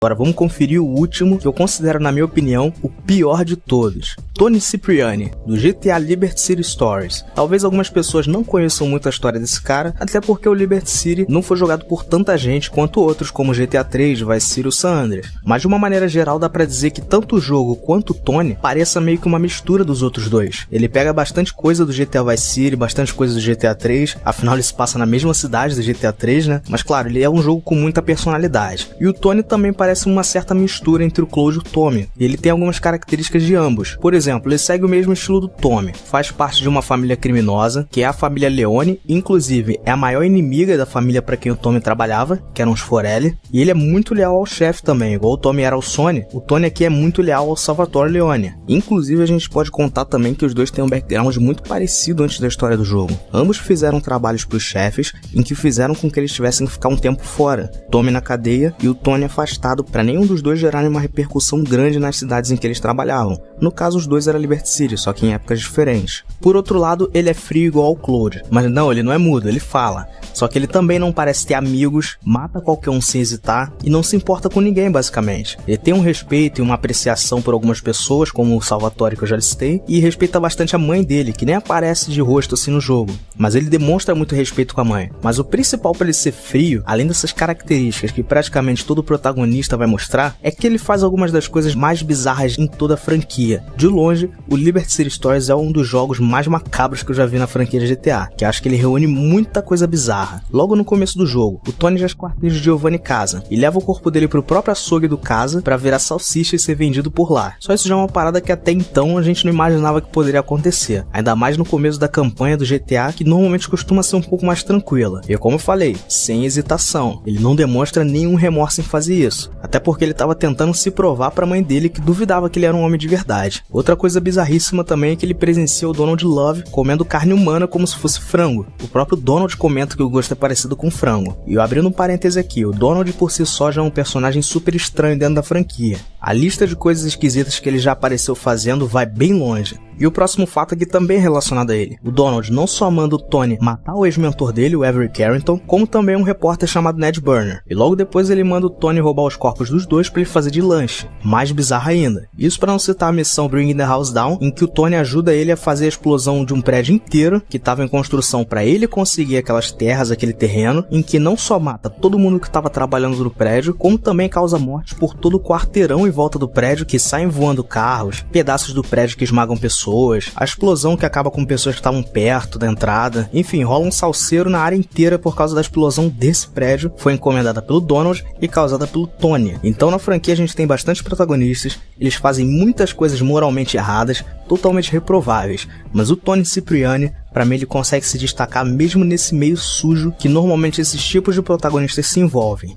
Agora vamos conferir o último, que eu considero, na minha opinião, o pior de todos. Tony Cipriani, do GTA Liberty City Stories. Talvez algumas pessoas não conheçam muito a história desse cara, até porque o Liberty City não foi jogado por tanta gente quanto outros como GTA 3, Vice City ou San Andreas. Mas de uma maneira geral dá pra dizer que tanto o jogo quanto o Tony pareça meio que uma mistura dos outros dois. Ele pega bastante coisa do GTA Vice City, bastante coisa do GTA 3, afinal ele se passa na mesma cidade do GTA 3, né? Mas claro, ele é um jogo com muita personalidade. E o Tony também parece uma certa mistura entre o Claude e o Tommy. Ele tem algumas características de ambos. Por exemplo, ele segue o mesmo estilo do Tommy. Faz parte de uma família criminosa, que é a família Leone, inclusive é a maior inimiga da família para quem o Tommy trabalhava, que eram os Forelli. E ele é muito leal ao chefe também, igual o Tommy era ao Sonny. O Tony aqui é muito leal ao Salvatore Leone. Inclusive a gente pode contar também que os dois têm um background muito parecido antes da história do jogo. Ambos fizeram trabalhos para os chefes, em que fizeram com que eles tivessem que ficar um tempo fora. Tommy na cadeia e o Tony afastado para nenhum dos dois gerarem uma repercussão grande nas cidades em que eles trabalhavam. No caso, os dois era Liberty City, só que em épocas diferentes. Por outro lado, ele é frio igual ao Claude, mas não, ele não é mudo, ele fala. Só que ele também não parece ter amigos, mata qualquer um sem hesitar e não se importa com ninguém, basicamente. Ele tem um respeito e uma apreciação por algumas pessoas, como o Salvatore, que eu já citei, e respeita bastante a mãe dele, que nem aparece de rosto assim no jogo. Mas ele demonstra muito respeito com a mãe. Mas o principal para ele ser frio, além dessas características que praticamente todo protagonista vai mostrar, é que ele faz algumas das coisas mais bizarras em toda a franquia. De longe, o Liberty City Stories é um dos jogos mais macabros que eu já vi na franquia de GTA, que acho que ele reúne muita coisa bizarra. Logo no começo do jogo, o Tony já esquarteja o Giovanni casa e leva o corpo dele pro próprio açougue do casa para virar salsicha e ser vendido por lá. Só isso já é uma parada que até então a gente não imaginava que poderia acontecer, ainda mais no começo da campanha do GTA, que normalmente costuma ser um pouco mais tranquila. E como eu falei, sem hesitação, ele não demonstra nenhum remorso em fazer isso, até porque ele estava tentando se provar para a mãe dele, que duvidava que ele era um homem de verdade. Outra coisa bizarríssima também é que ele presencia o Donald Love comendo carne humana como se fosse frango. O próprio Donald comenta que o gosto é parecido com frango. E eu abrindo um parêntese aqui, o Donald por si só já é um personagem super estranho dentro da franquia. A lista de coisas esquisitas que ele já apareceu fazendo vai bem longe. E o próximo fato aqui também é relacionado a ele. O Donald não só manda o Tony matar o ex-mentor dele, o Avery Carrington, como também um repórter chamado Ned Burner. E logo depois ele manda o Tony roubar os corpos dos dois para ele fazer de lanche. Mais bizarro ainda. Isso para não citar a missão Bringing the House Down, em que o Tony ajuda ele a fazer a explosão de um prédio inteiro que estava em construção para ele conseguir aquelas terras, aquele terreno, em que não só mata todo mundo que estava trabalhando no prédio, como também causa mortes por todo o quarteirão em volta do prédio, que saem voando carros, pedaços do prédio que esmagam pessoas, a explosão que acaba com pessoas que estavam perto da entrada. Enfim, rola um salseiro na área inteira por causa da explosão desse prédio, foi encomendada pelo Donald e causada pelo Tony. Então na franquia a gente tem bastante protagonistas, eles fazem muitas coisas moralmente erradas, totalmente reprováveis, mas o Tony Cipriani, pra mim, ele consegue se destacar mesmo nesse meio sujo que normalmente esses tipos de protagonistas se envolvem.